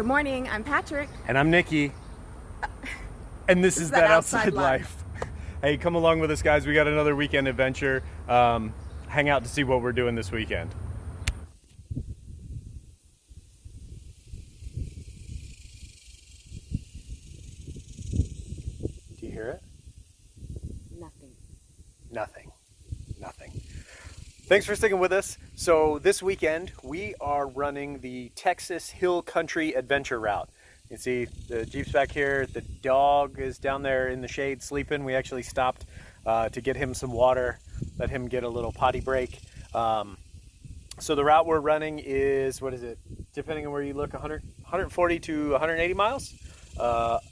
Good morning, I'm Patrick. And I'm Nikki. And this is That Outside Life. Hey, come along with us, guys. We got another weekend adventure. Hang out to see what we're doing this weekend. Do you hear it? Nothing. Thanks for sticking with us. So this weekend, we are running the Texas Hill Country Adventure Route. You can see the Jeep's back here. The dog is down there in the shade sleeping. We actually stopped to get him some water, let him get a little potty break. So the route we're running is, what is it? Depending on where you look, 140 to 180 miles.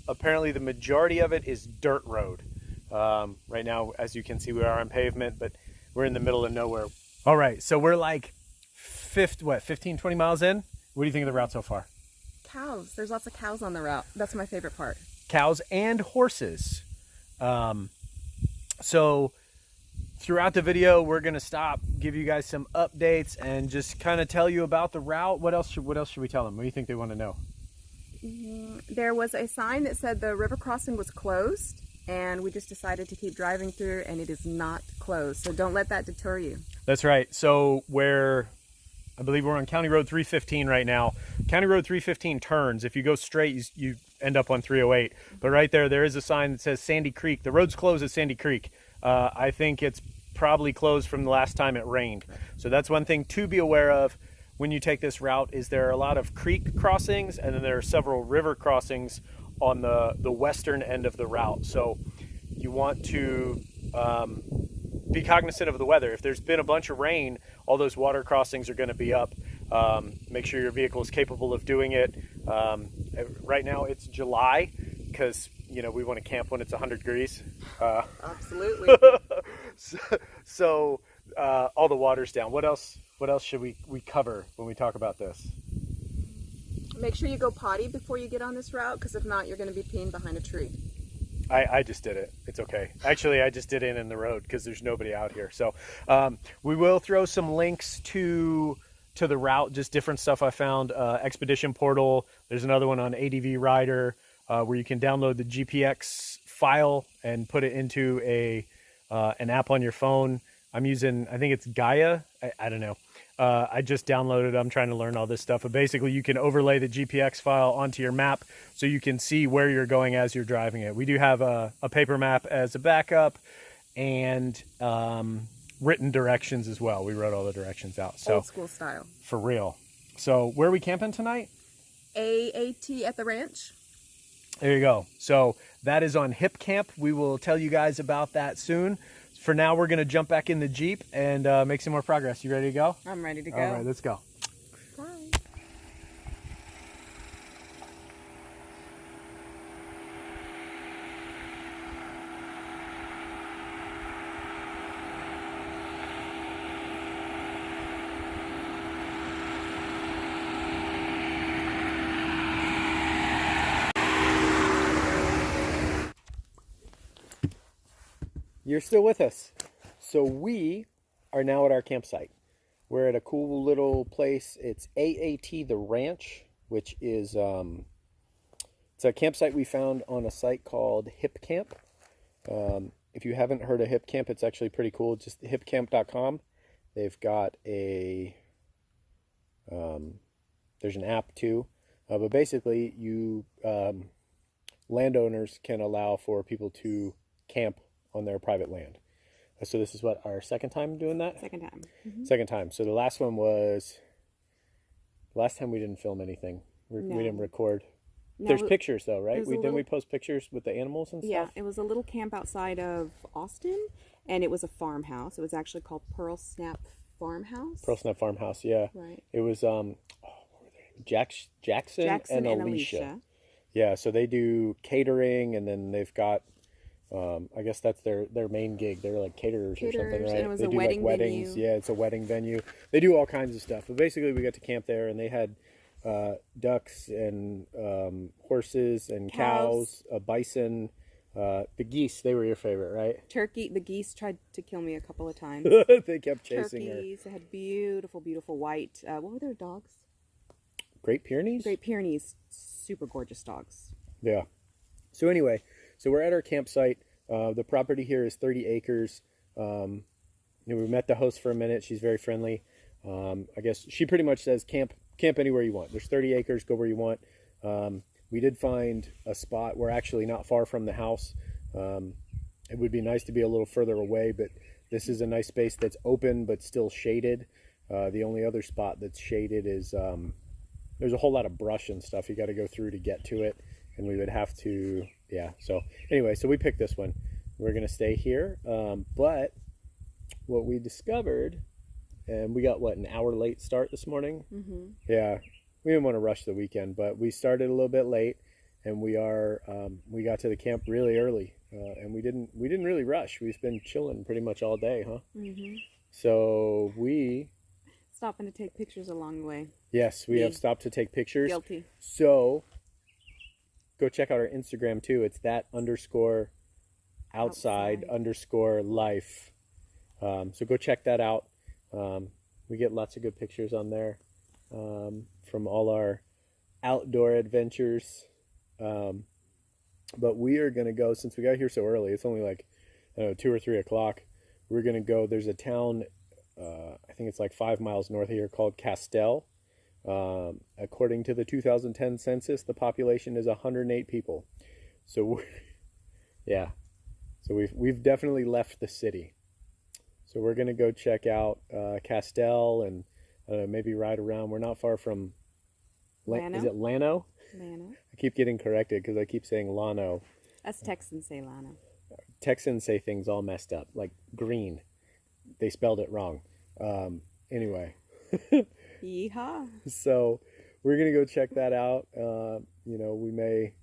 Apparently the majority of it is dirt road. Right now, as you can see, we are on pavement, but we're in the middle of nowhere. All right, so we're like 15, 20 miles in. What do you think of the route so far? Cows. There's lots of cows on the route. That's my favorite part. Cows and horses. So throughout the video, we're gonna stop, give you guys some updates, and just kind of tell you about the route. What else should we tell them? What do you think they want to know? There was a sign that said the river crossing was closed, and we just decided to keep driving through, and it is not closed. So don't let that deter you. That's right. So I believe we're on County Road 315 right now. County Road 315 turns. If you go straight, you end up on 308. But right there is a sign that says Sandy Creek. The road's closed at Sandy Creek. I think it's probably closed from the last time it rained. So that's one thing to be aware of when you take this route, is there are a lot of creek crossings, and then there are several river crossings on the western end of the route. So you want to be cognizant of the weather. If there's been a bunch of rain, all those water crossings are going to be up. Make sure your vehicle is capable of doing it. Right now it's July, because we want to camp when it's 100 degrees. Absolutely. So all the water's down. What else should we cover when we talk about this? Make sure you go potty before you get on this route, because if not, you're going to be peeing behind a tree. I just did it. It's okay. Actually, I just did it in the road because there's nobody out here. So we will throw some links to the route, just different stuff I found. Expedition Portal. There's another one on ADV Rider where you can download the GPX file and put it into an app on your phone. I'm using, I think it's Gaia. I don't know. I just downloaded it. I'm trying to learn all this stuff. But basically, you can overlay the GPX file onto your map so you can see where you're going as you're driving it. We do have a paper map as a backup, and written directions as well. We wrote all the directions out. So old school style. For real. So where are we camping tonight? AAT at the ranch. There you go. So that is on Hip Camp. We will tell you guys about that soon. For now, we're going to jump back in the Jeep and make some more progress. You ready to go? I'm ready to go. All right, let's go. Bye. You're still with us. So we are now at our campsite. We're at a cool little place. It's AAT The Ranch, which is it's a campsite we found on a site called Hip Camp. If you haven't heard of Hip Camp, it's actually pretty cool. Just hipcamp.com. They've got there's an app too. But basically, landowners can allow for people to camp on their private land. So this is what, our second time doing that? Second time. Mm-hmm. Second time. So the last one was, last time we didn't film anything. We didn't record. No, there's pictures though, right? Didn't we post pictures with the animals and stuff? Yeah, it was a little camp outside of Austin, and it was a farmhouse. It was actually called Pearl Snap Farmhouse. Pearl Snap Farmhouse, yeah. Right. It was what were they? Jackson and Alicia. Yeah, so they do catering, and then they've got I guess that's their main gig. They're like caterers or something, right? And it was they a do wedding like weddings. venue. Yeah, it's a wedding venue. They do all kinds of stuff. But basically, we got to camp there, and they had ducks and horses and cows, a bison, the geese. They were your favorite, right? Turkey. The geese tried to kill me a couple of times. They kept chasing Turkeys. They had beautiful, beautiful white. What were their dogs? Great Pyrenees? Great Pyrenees, super gorgeous dogs. Yeah. So anyway, so we're at our campsite. The property here is 30 acres. We met the host for a minute. She's very friendly. I guess she pretty much says camp anywhere you want. There's 30 acres, go where you want. We did find a spot. We're actually not far from the house. It would be nice to be a little further away, but this is a nice space that's open but still shaded. The only other spot that's shaded is there's a whole lot of brush and stuff you got to go through to get to it, and we would have to, yeah. So anyway, so we picked this one. We're gonna stay here, but what we discovered, and we got an hour late start this morning. Mm-hmm. Yeah, we didn't want to rush the weekend, but we started a little bit late, and we got to the camp really early, and we didn't really rush. We've been chilling pretty much all day, huh? Mm-hmm. So we Stopping to take pictures along the way. Yes, we have stopped to take pictures. Guilty. So go check out our Instagram too. It's that_outside_life. So go check that out. We get lots of good pictures on there from all our outdoor adventures. But we are going to go, since we got here so early, it's only like 2 or 3 o'clock. We're going to go, there's a town, I think it's like 5 miles north of here, called Castell. According to the 2010 census, the population is 108 people. So so we've definitely left the city. So we're gonna go check out Castell and maybe ride around. We're not far from Llano? Is it Llano? Llano. I keep getting corrected because I keep saying Llano. Us Texans say Llano. Texans say things all messed up, like green. They spelled it wrong. Anyway. Yeehaw. So we're going to go check that out. We may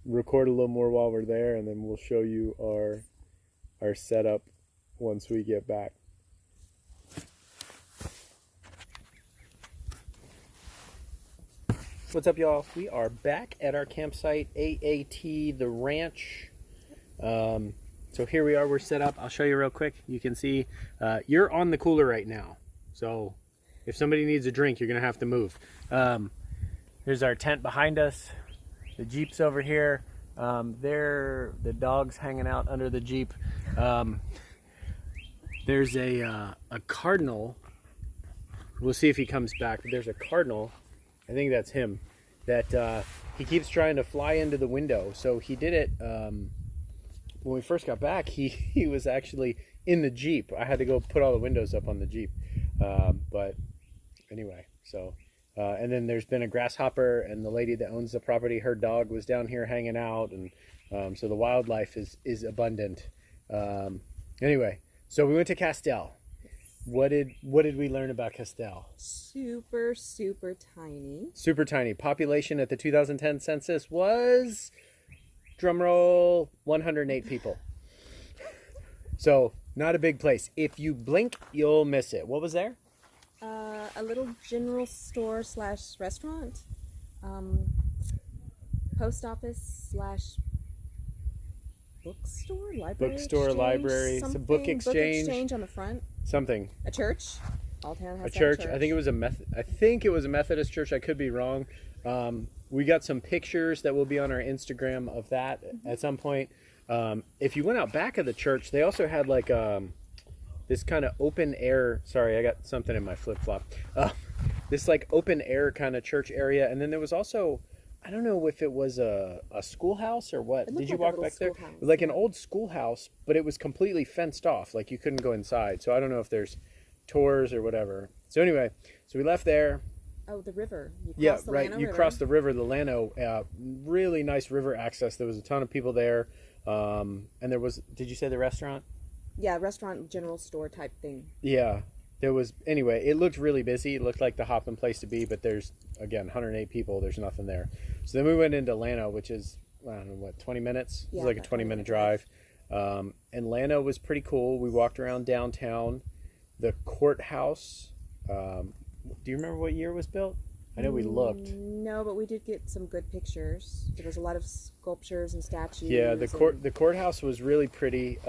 record a little more while we're there, and then we'll show you our setup once we get back. What's up, y'all? We are back at our campsite, AAT, the ranch. So here we are, we're set up. I'll show you real quick. You can see you're on the cooler right now. So if somebody needs a drink, you're gonna have to move. There's our tent behind us. The Jeep's over here. There, the dog's hanging out under the Jeep. There's a cardinal. We'll see if he comes back, but there's a cardinal. I think that's him. That he keeps trying to fly into the window. So he did it when we first got back. He was actually in the Jeep. I had to go put all the windows up on the Jeep. But anyway, so and then there's been a grasshopper, and the lady that owns the property, her dog was down here hanging out, and so the wildlife is abundant. Anyway, so we went to Castell. What did we learn about Castell? Super, super tiny. Super tiny. Population at the 2010 census was, drumroll, 108 people. So not a big place. If you blink, you'll miss it. What was there? A little general store / restaurant, post office / bookstore, library, some book exchange on the front. Something. A church. All town has A church. I think it was a Methodist church. I could be wrong. We got some pictures that will be on our Instagram of that at some point. If you went out back of the church, they also had like this kind of open air. Sorry, I got something in my flip flop. This like open air kind of church area, and then there was also, I don't know if it was a schoolhouse or what. Did you walk back there? It was like an old schoolhouse, but it was completely fenced off. Like you couldn't go inside. So I don't know if there's tours or whatever. So anyway, so we left there. Oh, the river. You cross the river, the Llano. Really nice river access. There was a ton of people there. And there was, did you say the restaurant? Yeah, restaurant, general store type thing. Yeah. There was, anyway, it looked really busy. It looked like the hopping place to be, but there's, again, 108 people. There's nothing there. So then we went into Llano, which is, I don't know, what, 20 minutes? Yeah, it was like a 20-minute drive. And Llano was pretty cool. We walked around downtown. The courthouse, do you remember what year it was built? I know we looked. No, but we did get some good pictures. There was a lot of sculptures and statues. Yeah, the courthouse was really pretty.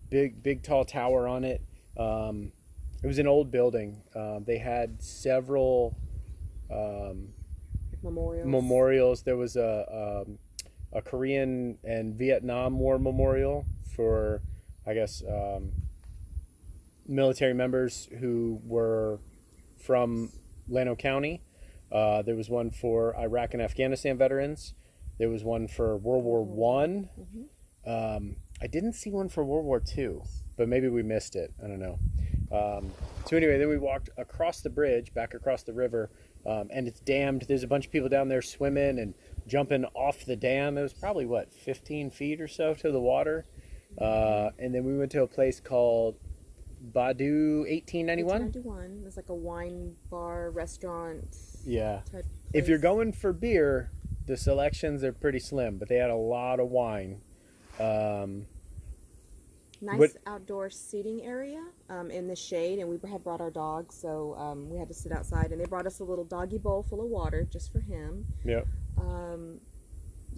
Big tall tower on it. It was an old building. They had several Memorials. memorials. There was a Korean and Vietnam War memorial for, I guess, military members who were from Llano County. There was one for Iraq and Afghanistan veterans. There was one for World War One. I didn't see one for World War Two, but maybe we missed it. I don't know. So anyway, then we walked across the bridge, back across the river, and it's dammed. There's a bunch of people down there swimming and jumping off the dam. It was probably, 15 feet or so to the water. And then we went to a place called Badu 1891. 1891. It was like a wine bar, restaurant. Yeah. Type If you're place. going for beer, the selections are pretty slim, but they had a lot of wine. Nice What- outdoor seating area in the shade, and we had brought our dog, so we had to sit outside. And they brought us a little doggy bowl full of water just for him. Yep.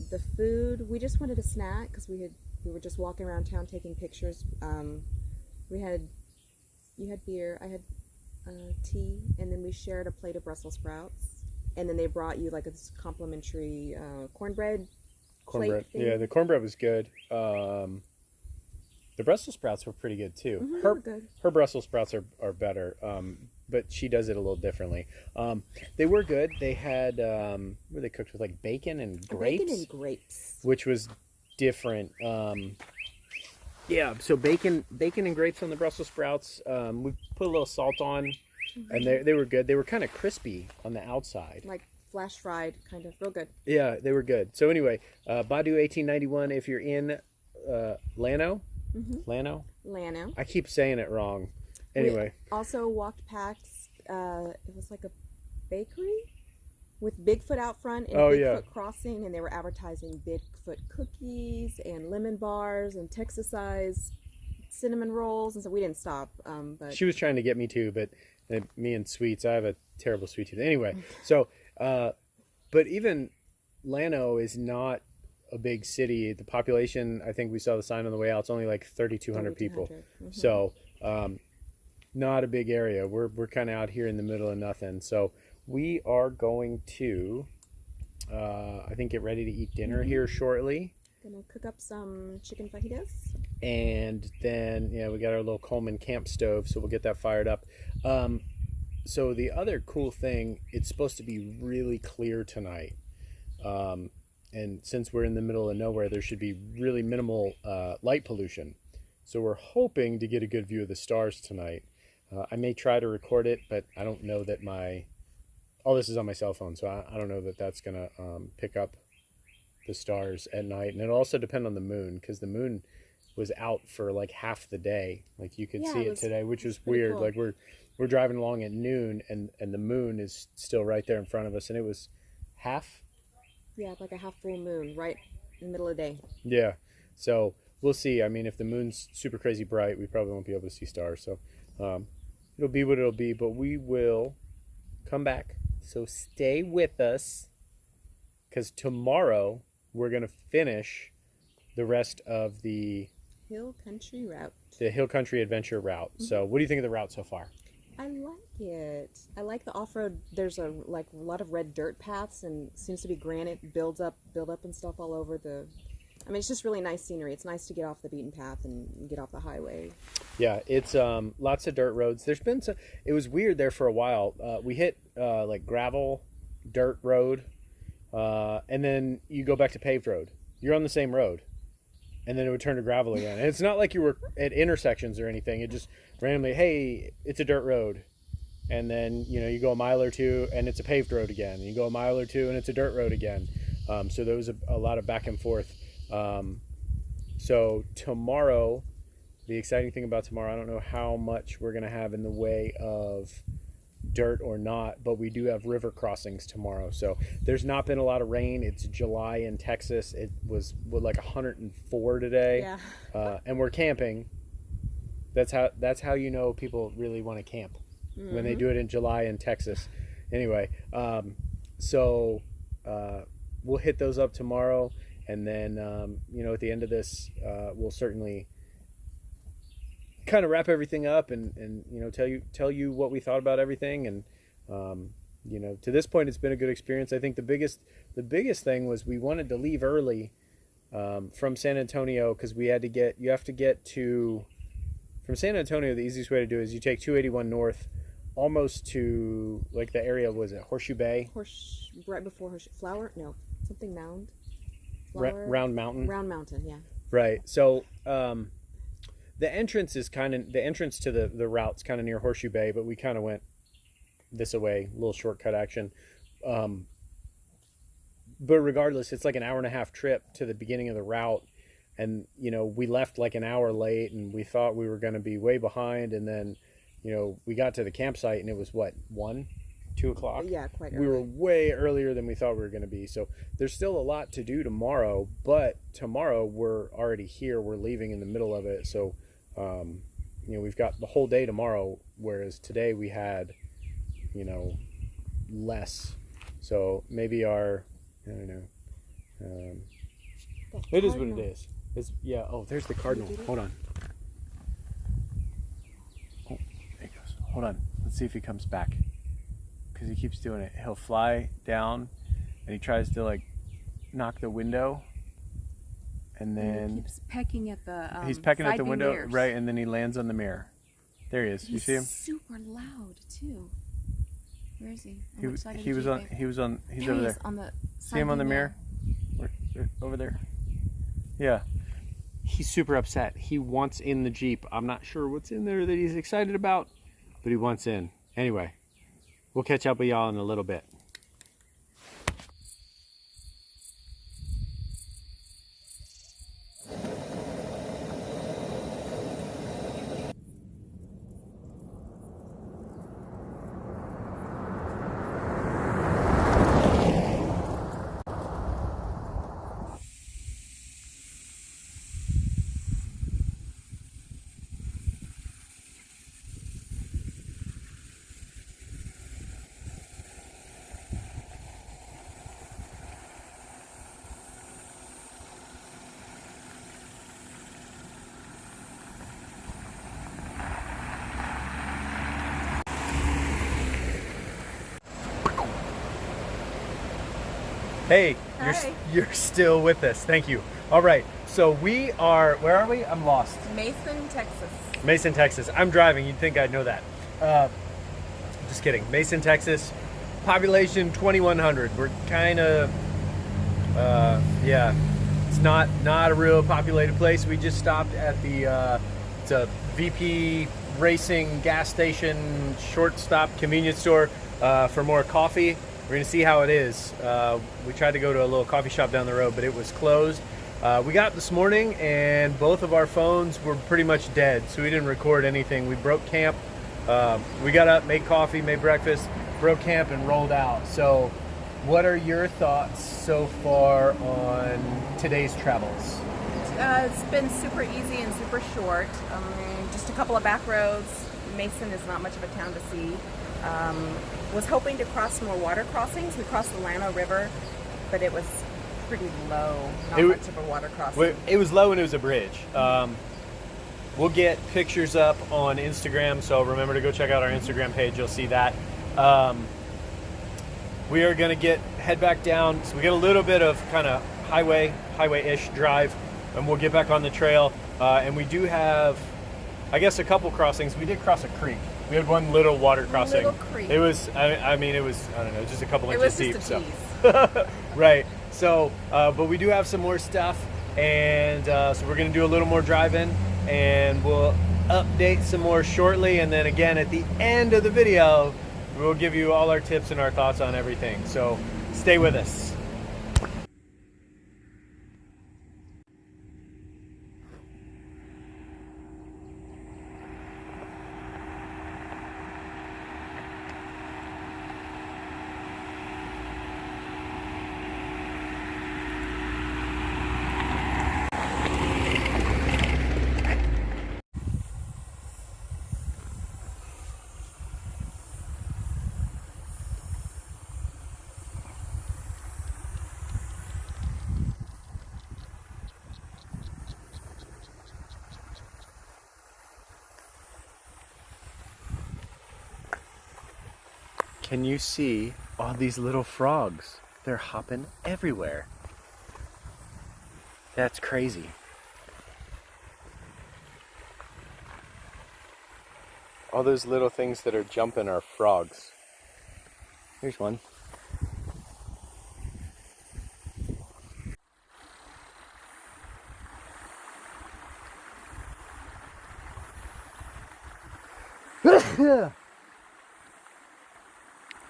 The food, we just wanted a snack because we were just walking around town taking pictures. You had beer, I had tea, and then we shared a plate of Brussels sprouts. And then they brought you like this complimentary cornbread. Cornbread. plate thing. Yeah, the cornbread was good. The Brussels sprouts were pretty good too. Mhm, they Her were good. her Brussels sprouts are better, but she does it a little differently. They were good. They had were they cooked with like bacon and grapes, Bacon and grapes. which was different. Yeah, so bacon and grapes on the Brussels sprouts. We put a little salt on, and they were good. They were kind of crispy on the outside. Like flash fried, kind of. Real good. Yeah, they were good. So anyway, Badu 1891. If you're in Llano, Llano. I keep saying it wrong. Anyway, We also walked past, it was like a bakery with Bigfoot out front and Oh, Bigfoot yeah. Crossing, and they were advertising Bigfoot cookies and lemon bars and Texas-sized cinnamon rolls. And so we didn't stop, but she was trying to get me to, but me and sweets, I have a terrible sweet tooth. Anyway, so, but even Llano is not a big city. The population, I think we saw the sign on the way out, it's only like 3,200 people. 3,200. So, not a big area. We're kind of out here in the middle of nothing. So we are going to, I think, get ready to eat dinner here shortly. Gonna cook up some chicken fajitas. And then, we got our little Coleman camp stove, so we'll get that fired up. So the other cool thing, it's supposed to be really clear tonight. And since we're in the middle of nowhere, there should be really minimal light pollution. So we're hoping to get a good view of the stars tonight. I may try to record it, but I don't know that all this is on my cell phone, so I don't know that that's going to pick up the stars at night. And it'll also depend on the moon, because the moon was out for like half the day. Like you could Yeah, see it it was- today, which was pretty weird. cool. Like we're driving along at noon, and the moon is still right there in front of us, and it was half. Yeah, like a half full moon, right in the middle of the day. Yeah. So we'll see. I mean, if the moon's super crazy bright, we probably won't be able to see stars. So it'll be what it'll be, but we will come back. So stay with us, because tomorrow we're going to finish the rest of the Hill Country Route. Hill Country Adventure route. So what do you think of the route so far? I like it. I like the off-road. There's a lot of red dirt paths, and seems to be granite build up and stuff all over the. I mean, it's just really nice scenery. It's nice to get off the beaten path and get off the highway. Yeah, it's lots of dirt roads. There's been some. It was weird there for a while. We hit like gravel, dirt road, and then you go back to paved road. You're on the same road, and then it would turn to gravel again. And it's not like you were at intersections or anything. It just randomly, hey, it's a dirt road, and then you go a mile or two, and it's a paved road again. And you go a mile or two, and it's a dirt road again. So there was a lot of back and forth. So tomorrow, the exciting thing about tomorrow, I don't know how much we're going to have in the way of dirt or not, but we do have river crossings tomorrow. So there's not been a lot of rain. It's July in Texas. It was like 104 today. Yeah. And we're camping. That's how you know people really want to camp, when they do it in July in Texas. Anyway, so we'll hit those up tomorrow. And then, at the end of this, we'll certainly kind of wrap everything up and tell you what we thought about everything. And to this point, it's been a good experience. I think the biggest thing was we wanted to leave early from San Antonio, because you have to get to, from San Antonio, the easiest way to do it is you take 281 north almost to like the area, was it Horseshoe Bay? Right before Horseshoe Flower? No, something Mound. Round Mountain. Round Mountain, yeah. Right. So the entrance to the route's kind of near Horseshoe Bay, but we kind of went this way, a little shortcut action. But regardless, it's like an hour and a half trip to the beginning of the route. And, we left like an hour late, and we thought we were going to be way behind. And then, we got to the campsite and it was 2 o'clock? Yeah, quite early. We were way earlier than we thought we were going to be. So there's still a lot to do tomorrow, but tomorrow we're already here. We're leaving in the middle of it. So, we've got the whole day tomorrow, whereas today we had, less. So maybe I don't know. It is what it is. Oh, there's the cardinal. Hold on. Oh, there he goes. Hold on. Let's see if he comes back. Because he keeps doing it. He'll fly down and he tries to like knock the window. And then he keeps pecking at the he's pecking at the side window, mirrors. right? And then he lands on the mirror. There he is. You see him? Super loud too. Where is he? He was on. He's over there. On the See him on the mirror? Over there. Yeah. He's super upset. He wants in the Jeep. I'm not sure what's in there that he's excited about, but he wants in. Anyway, we'll catch up with y'all in a little bit. Hey, you're still with us. Thank you. All right. So we are, where are we? I'm lost. Mason, Texas. Mason, Texas. I'm driving. You'd think I'd know that. Just kidding. Mason, Texas. Population 2,100. We're kind of, it's not a real populated place. We just stopped at it's a VP Racing gas station, short stop convenience store for more coffee. We're gonna see how it is. We tried to go to a little coffee shop down the road, but it was closed. We got up this morning and both of our phones were pretty much dead, so we didn't record anything. We broke camp. We got up, made coffee, made breakfast, broke camp, and rolled out. So what are your thoughts so far on today's travels? It's been super easy and super short. Just a couple of back roads. Mason is not much of a town to see. Was hoping to cross more water crossings. We crossed the Llano River, but it was pretty low. Not much of a water crossing. It was low and it was a bridge. We'll get pictures up on Instagram, so remember to go check out our Instagram page. You'll see that. We are going to head back down. So we get a little bit of kind of highway-ish drive, and we'll get back on the trail. And we do have, I guess, a couple crossings. We did cross a creek. We had one little water crossing. Little creek. It was, I mean, it was, I don't know, just a couple inches deep. It was just a tease. Right. So, but we do have some more stuff, and so we're going to do a little more driving, and we'll update some more shortly. And then again, at the end of the video, we'll give you all our tips and our thoughts on everything. So stay with us. Can you see all these little frogs? They're hopping everywhere. That's crazy. All those little things that are jumping are frogs. Here's one.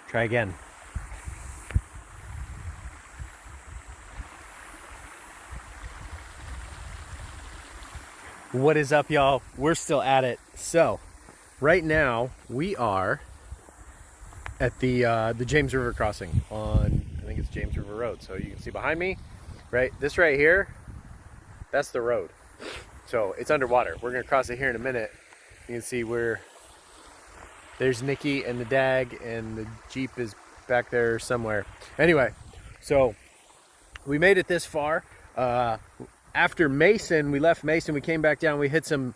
Try again. What is up, y'all? We're still at it. So, right now we are at the James River crossing on, I think it's James River Road. So you can see behind me, right? This right here, that's the road. So it's underwater. We're gonna cross it here in a minute. You can see there's Nikki and the Dag, and the Jeep is back there somewhere. Anyway, so we made it this far. After Mason, we left Mason, we came back down, we hit some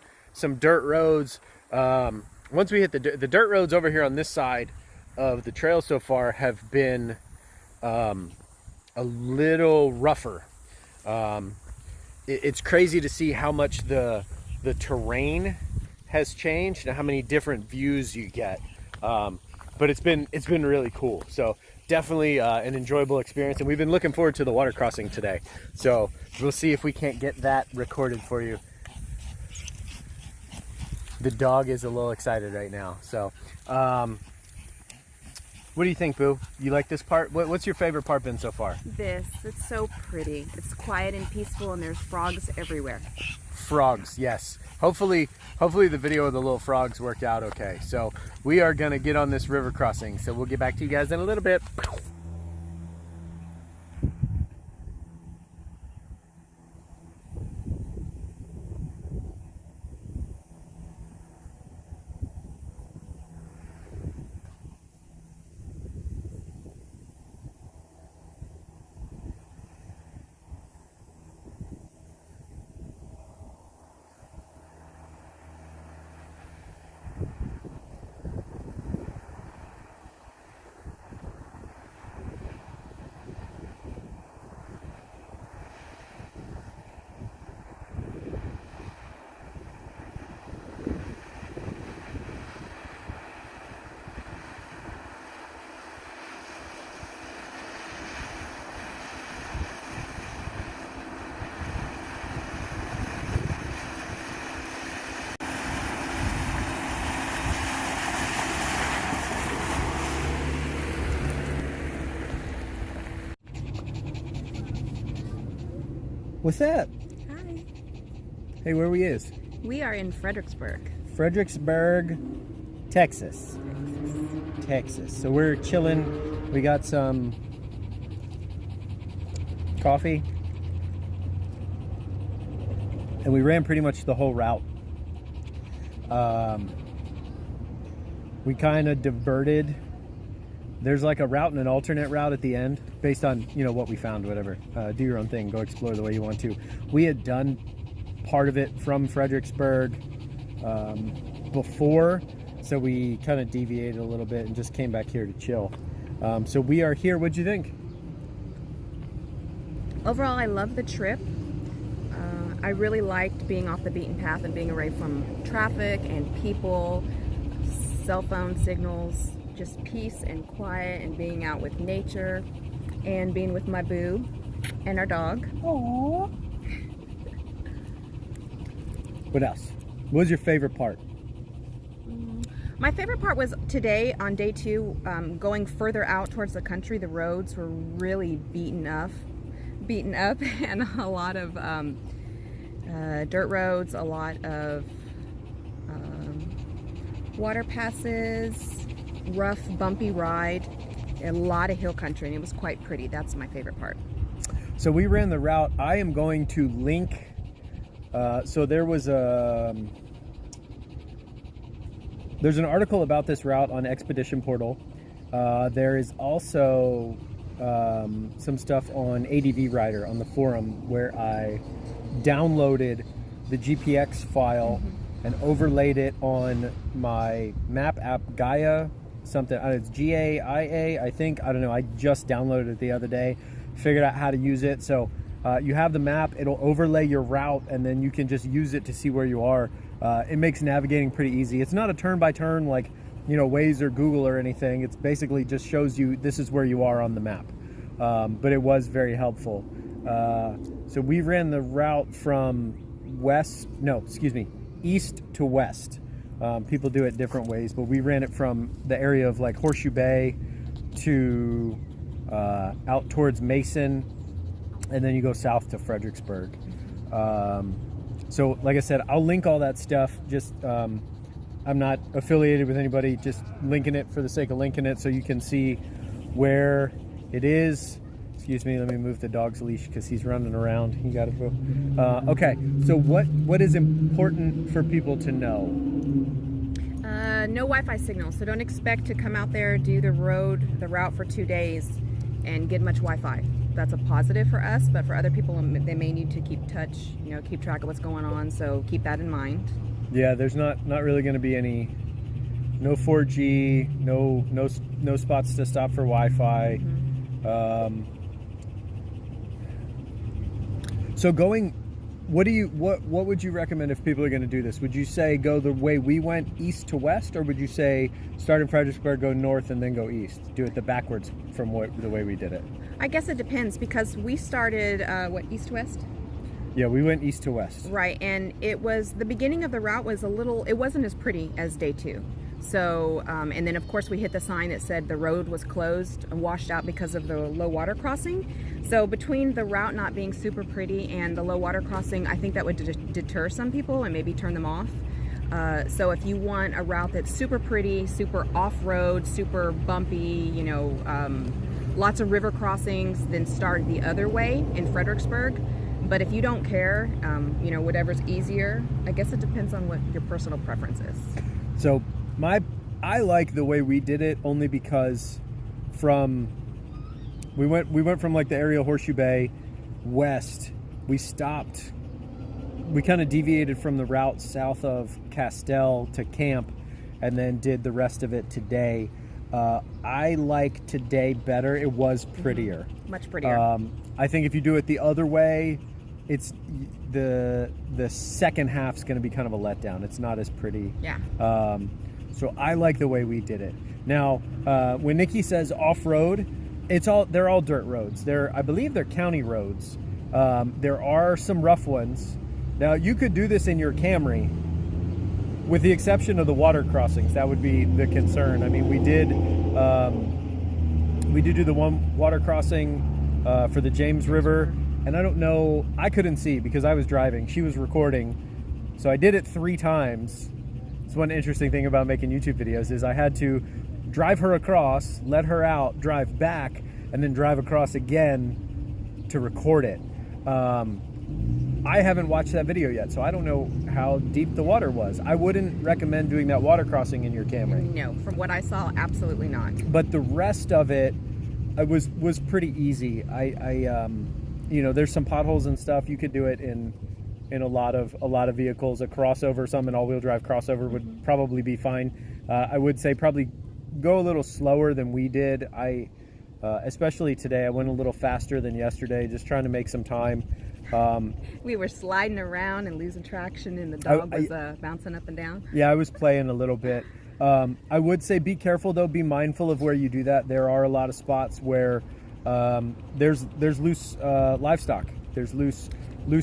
dirt roads. Once we hit the dirt roads over here on this side of the trail so far have been a little rougher. It's crazy to see how much the terrain has changed and how many different views you get. But it's been really cool. So definitely an enjoyable experience, and we've been looking forward to the water crossing today. So we'll see if we can't get that recorded for you. The dog is a little excited right now. So what do you think, Boo? You like this part? What's your favorite part been so far? It's so pretty. It's quiet and peaceful, and there's frogs everywhere. Frogs, yes. Hopefully the video of the little frogs worked out okay. So we are gonna get on this river crossing. So we'll get back to you guys in a little bit. What's up? Hi. Hey, where we is? We are in Fredericksburg. Fredericksburg, Texas. Texas. So we're chilling. We got some coffee. And we ran pretty much the whole route. We kind of diverted. There's like a route and an alternate route at the end based on, what we found, whatever. Do your own thing. Go explore the way you want to. We had done part of it from Fredericksburg before, so we kind of deviated a little bit and just came back here to chill. So we are here. What'd you think? Overall, I love the trip. I really liked being off the beaten path and being away from traffic and people, cell phone signals, just peace and quiet, and being out with nature and being with my boo and our dog. Aww. What else? What was your favorite part? My favorite part was today on day 2, going further out towards the country. The roads were really beaten up and a lot of dirt roads, a lot of water passes, rough, bumpy ride, a lot of hill country, and it was quite pretty. That's my favorite part. So we ran the route. I am going to link. So there's an article about this route on Expedition Portal. There is also some stuff on ADV Rider on the forum where I downloaded the GPX file and overlaid it on my map app Gaia something. It's GAIA, I think. I don't know. I just downloaded it the other day, figured out how to use it. So you have the map. It'll overlay your route, and then you can just use it to see where you are. It makes navigating pretty easy. It's not a turn-by-turn like, you know, Waze or Google or anything. It's basically just shows you this is where you are on the map. But it was very helpful. So we ran the route from east to west. People do it different ways, but we ran it from the area of like Horseshoe Bay to out towards Mason, and then you go south to Fredericksburg. So like I said, I'll link all that stuff. Just I'm not affiliated with anybody, just linking it for the sake of linking it so you can see where it is. Excuse me, let me move the dog's leash because he's running around. He got to go. Okay, so what is important for people to know? No Wi-Fi signal, so don't expect to come out there, do the route for 2 days and get much Wi-Fi. That's a positive for us, but for other people, they may need to keep touch, you know, keep track of what's going on, so keep that in mind. Yeah, there's not really going to be no 4G, no spots to stop for Wi-Fi. Mm-hmm. So what would you recommend if people are going to do this? Would you say go the way we went, east to west, or would you say start in Fredericksburg, go north, and then go east? Do it the backwards from the way we did it? I guess it depends, because we started, east to west? Yeah, we went east to west. Right, and the beginning of the route was it wasn't as pretty as day 2. So, and then of course we hit the sign that said the road was closed and washed out because of the low water crossing. So between the route not being super pretty and the low water crossing, I think that would deter some people and maybe turn them off. So if you want a route that's super pretty, super off-road, super bumpy, you know, lots of river crossings, then start the other way in Fredericksburg. But if you don't care, you know, whatever's easier, I guess it depends on what your personal preference is. So I like the way we did it only because we went from like the area of Horseshoe Bay west. We kind of deviated from the route south of Castell to camp, and then did the rest of it today. I like today better. It was prettier. Much prettier. I think if you do it the other way, it's the second half's going to be kind of a letdown. It's not as pretty. Yeah. So I like the way we did it. Now, when Nikki says off-road, they're all dirt roads. I believe they're county roads. There are some rough ones. Now, you could do this in your Camry, with the exception of the water crossings. That would be the concern. I mean, we did do the one water crossing for the James River, and I don't know, I couldn't see because I was driving. She was recording, so I did it 3 times. It's one interesting thing about making YouTube videos is I had to drive her across, let her out, drive back, and then drive across again to record it. I haven't watched that video yet, so I don't know how deep the water was. I wouldn't recommend doing that water crossing in your Camry. No, from what I saw, absolutely not. But the rest of it was pretty easy. You know, there's some potholes and stuff. You could do it in a lot of vehicles. A crossover, some an all-wheel drive crossover would probably be fine. I would say probably go a little slower than we did. Especially today, I went a little faster than yesterday, just trying to make some time. We were sliding around and losing traction, and the dog was bouncing up and down. Yeah, I was playing a little bit. I would say be careful though. Be mindful of where you do that. There are a lot of spots where there's loose livestock. There's loose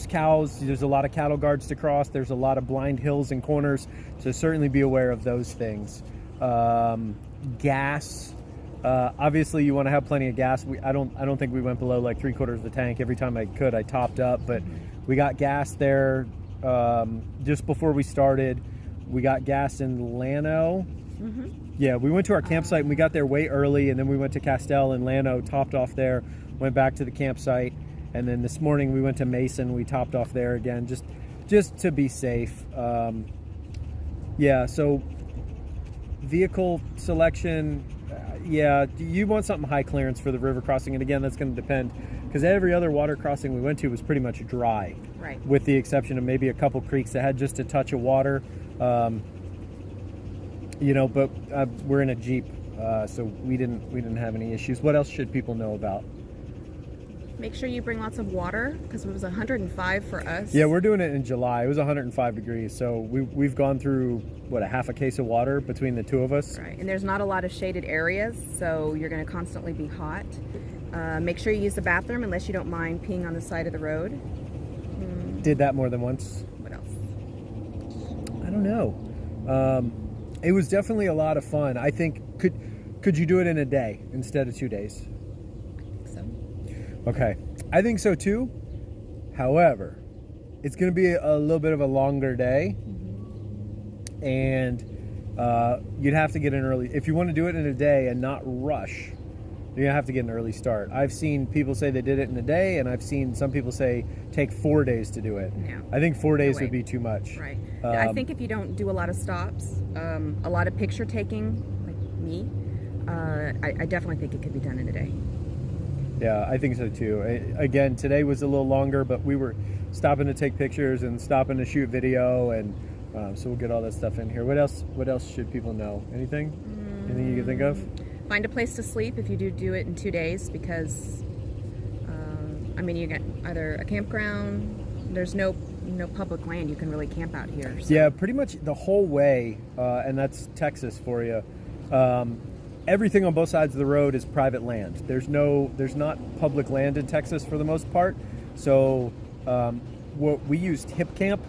cows. There's a lot of cattle guards to cross. There's a lot of blind hills and corners. So certainly be aware of those things. Gas. Obviously, you want to have plenty of gas. I don't think we went below like 3/4 of the tank. Every time I could, I topped up. But we got gas there just before we started. We got gas in Llano. Mm-hmm. Yeah, we went to our campsite and we got there way early, and then we went to Castell and Llano, topped off there, went back to the campsite, and then this morning we went to Mason. We topped off there again, just to be safe. Yeah, so vehicle selection. Yeah, you want something high clearance for the river crossing, and again, that's going to depend, because every other water crossing we went to was pretty much dry, right? With the exception of maybe a couple creeks that had just a touch of water. You know, but we're in a Jeep. so we didn't have any issues. What else should people know about? Make sure you bring lots of water because it was 105 for us. Yeah, we're doing it in July. It was 105 degrees, so we've gone through what, a half a case of water between the two of us. Right, and there's not a lot of shaded areas, so you're going to constantly be hot. Make sure you use the bathroom unless you don't mind peeing on the side of the road. Did that more than once. What else? I don't know. It was definitely a lot of fun. I think could you do it in a day instead of 2 days? So, Okay, I think so too. However, it's going to be a little bit of a longer day, and you'd have to get in early. If you want to do it in a day and not rush, you're going to have to get an early start. I've seen people say they did it in a day, and I've seen some people say take 4 days to do it. Yeah. I think 4 days way. would be too much. right. I think if you don't do a lot of stops, a lot of picture taking, like me, I definitely think it could be done in a day. Yeah, I think so too. Again, today was a little longer, but we were stopping to take pictures and stopping to shoot video, and so we'll get all that stuff in here. What else should people know? Anything you can think of? Find a place to sleep if you do it in 2 days, because I mean, you get either a campground. There's no public land you can really camp out here. So. Yeah, pretty much the whole way, and that's Texas for you. Everything on both sides of the road is private land. There's not public land in Texas for the most part. So what we used HipCamp.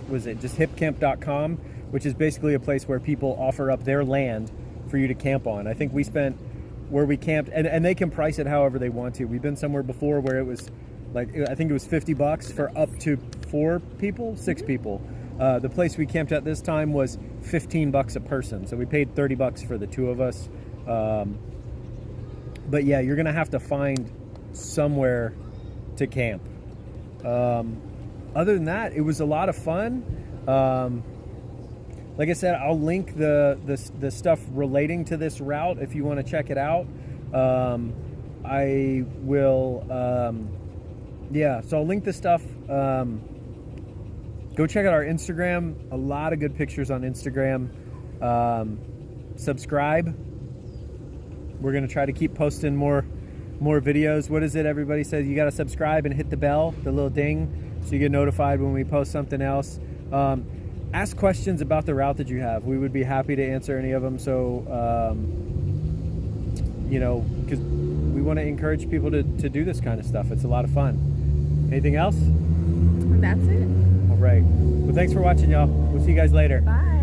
Was it just hipcamp.com, which is basically a place where people offer up their land for you to camp on. I think we spent where we camped, and they can price it however they want to. We've been somewhere before where it was like, I think it was $50 for up to 6 people. The place we camped at this time was $15 a person, so we paid $30 for the two of us. But yeah, you're gonna have to find somewhere to camp. Other than that, it was a lot of fun. Like I said, I'll link the stuff relating to this route if you want to check it out. I will. So I'll link the stuff. Go check out our Instagram. A lot of good pictures on Instagram. Subscribe. We're gonna try to keep posting more videos. What is it everybody says? You gotta subscribe and hit the bell, the little ding, so you get notified when we post something else. Ask questions about the route that you have. We would be happy to answer any of them. So, because we want to encourage people to do this kind of stuff. It's a lot of fun. Anything else? That's it. All right. Well, thanks for watching, y'all. We'll see you guys later. Bye.